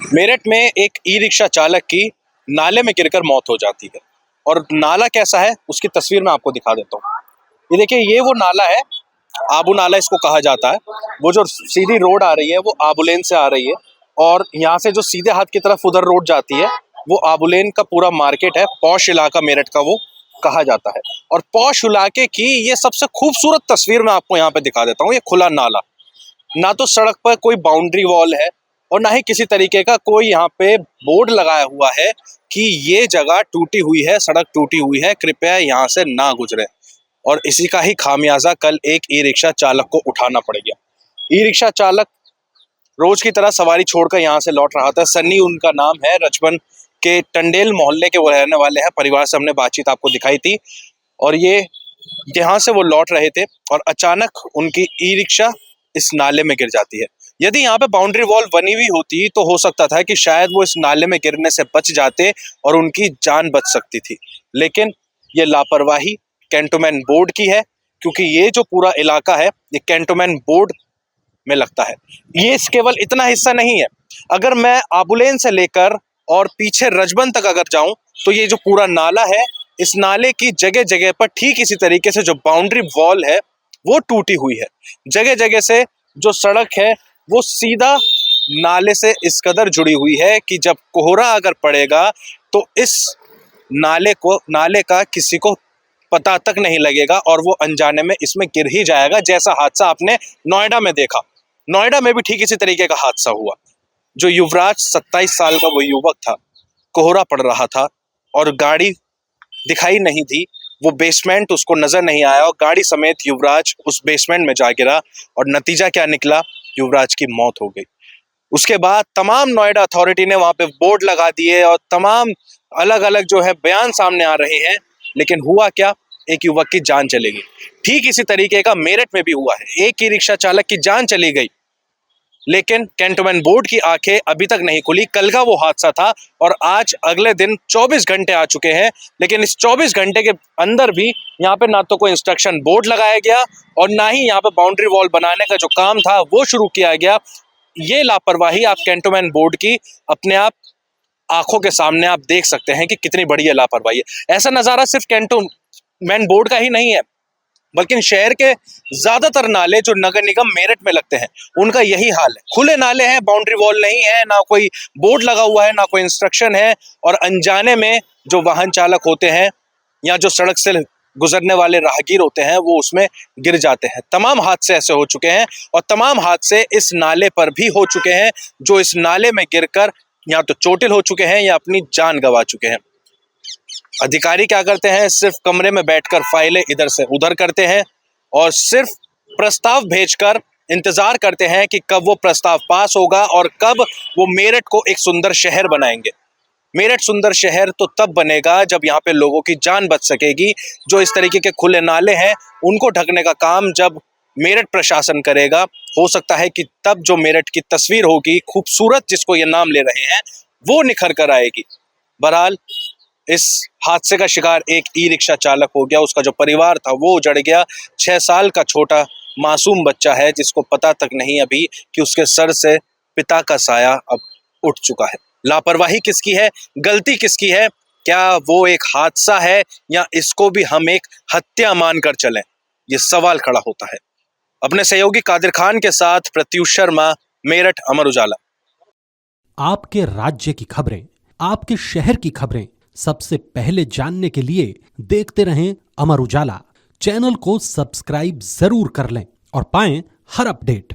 मेरठ में एक e rickshaw चालक की नाले में गिरकर मौत हो जाती है। और नाला कैसा है उसकी तस्वीर मैं आपको दिखा देता हूँ। ये देखिए, ये वो नाला है, आबू नाला इसको कहा जाता है। वो जो सीधी रोड आ रही है वो आबूलेन से आ रही है, और यहाँ से जो सीधे हाथ की तरफ उधर रोड जाती है वो आबूलेन का पूरा मार्केट है। पॉश इलाका मेरठ का वो कहा जाता है। और पॉश इलाके की ये सबसे खूबसूरत तस्वीर मैं आपको यहाँ पे दिखा देता हूँ। ये खुला नाला, ना तो सड़क पर कोई बाउंड्री वॉल है और ना ही किसी तरीके का कोई यहाँ पे बोर्ड लगाया हुआ है कि ये जगह टूटी हुई है, सड़क टूटी हुई है, कृपया यहाँ से ना गुजरे। और इसी का ही खामियाजा कल एक ई रिक्शा चालक को उठाना पड़ गया। ई रिक्शा चालक रोज की तरह सवारी छोड़कर यहाँ से लौट रहा था। सन्नी उनका नाम है, रचबन के टंडेल मोहल्ले के वो रहने वाले हैं। परिवार से हमने बातचीत आपको दिखाई थी। और ये यहाँ से वो लौट रहे थे और अचानक उनकी ई रिक्शा इस नाले में गिर जाती है। यदि यहाँ पे बाउंड्री वॉल बनी हुई होती तो हो सकता था कि शायद वो इस नाले में गिरने से बच जाते और उनकी जान बच सकती थी। लेकिन ये लापरवाही कैंटोनमेंट बोर्ड की है, क्योंकि ये जो पूरा इलाका है ये कैंटोनमेंट बोर्ड में लगता है। ये केवल इतना हिस्सा नहीं है, अगर मैं आबुलेन से लेकर और पीछे रजबन तक अगर जाऊं तो ये जो पूरा नाला है, इस नाले की जगह जगह पर ठीक इसी तरीके से जो बाउंड्री वॉल है वो टूटी हुई है। जगह जगह से जो सड़क है वो सीधा नाले से इस कदर जुड़ी हुई है कि जब कोहरा अगर पड़ेगा तो इस नाले का किसी को पता तक नहीं लगेगा और वो अनजाने में इसमें गिर ही जाएगा। जैसा हादसा आपने नोएडा में देखा, नोएडा में भी ठीक इसी तरीके का हादसा हुआ। जो युवराज 27 साल का वो युवक था, कोहरा पड़ रहा था और गाड़ी दिखाई नहीं थी, वो बेसमेंट उसको नजर नहीं आया और गाड़ी समेत युवराज उस बेसमेंट में जा गिरा। और नतीजा क्या निकला, युवराज की मौत हो गई। उसके बाद तमाम नोएडा अथॉरिटी ने वहां पे बोर्ड लगा दिए और तमाम अलग अलग जो है बयान सामने आ रहे हैं, लेकिन हुआ क्या, एक युवक की जान चली गई। ठीक इसी तरीके का मेरठ में भी हुआ है, एक ही रिक्शा चालक की जान चली गई, लेकिन कैंटोनमेंट बोर्ड की आंखें अभी तक नहीं खुली। कल का वो हादसा था और आज अगले दिन 24 घंटे आ चुके हैं, लेकिन इस 24 घंटे के अंदर भी यहाँ पे ना तो कोई इंस्ट्रक्शन बोर्ड लगाया गया और ना ही यहाँ पे बाउंड्री वॉल बनाने का जो काम था वो शुरू किया गया। ये लापरवाही आप कैंटोनमेंट बोर्ड की अपने आप आंखों के सामने आप देख सकते हैं कि कितनी बड़ी ये लापरवाही है। ऐसा नजारा सिर्फ कैंटोनमेंट बोर्ड का ही नहीं है, बल्कि शहर के ज्यादातर नाले जो नगर निगम मेरठ में लगते हैं उनका यही हाल है। खुले नाले हैं, बाउंड्री वॉल नहीं है, ना कोई बोर्ड लगा हुआ है, ना कोई इंस्ट्रक्शन है, और अनजाने में जो वाहन चालक होते हैं या जो सड़क से गुजरने वाले राहगीर होते हैं वो उसमें गिर जाते हैं। तमाम हादसे ऐसे हो चुके हैं और तमाम हादसे इस नाले पर भी हो चुके हैं, जो इस नाले में गिरकर या तो चोटिल हो चुके हैं या अपनी जान गंवा चुके हैं। अधिकारी क्या करते हैं, सिर्फ कमरे में बैठकर फाइलें इधर से उधर करते हैं और सिर्फ प्रस्ताव भेजकर इंतजार करते हैं कि कब वो प्रस्ताव पास होगा और कब वो मेरठ को एक सुंदर शहर बनाएंगे। मेरठ सुंदर शहर तो तब बनेगा जब यहाँ पे लोगों की जान बच सकेगी। जो इस तरीके के खुले नाले हैं उनको ढकने का काम जब मेरठ प्रशासन करेगा, हो सकता है कि तब जो मेरठ की तस्वीर होगी खूबसूरत, जिसको ये नाम ले रहे हैं, वो निखर कर आएगी। बहरहाल इस हादसे का शिकार एक ई रिक्शा चालक हो गया, उसका जो परिवार था वो उजड़ गया। 6 साल का छोटा मासूम बच्चा है जिसको पता तक नहीं अभी कि उसके सर से पिता का साया अब उठ चुका है। लापरवाही किसकी है, गलती किसकी है? क्या वो एक हादसा है या इसको भी हम एक हत्या मानकर चलें? ये सवाल खड़ा होता है। अपने सहयोगी कादिर खान के साथ प्रत्युष शर्मा, मेरठ, अमर उजाला। आपके राज्य की खबरें, आपके शहर की खबरें सबसे पहले जानने के लिए देखते रहें अमर उजाला। चैनल को सब्सक्राइब जरूर कर लें और पाएं हर अपडेट।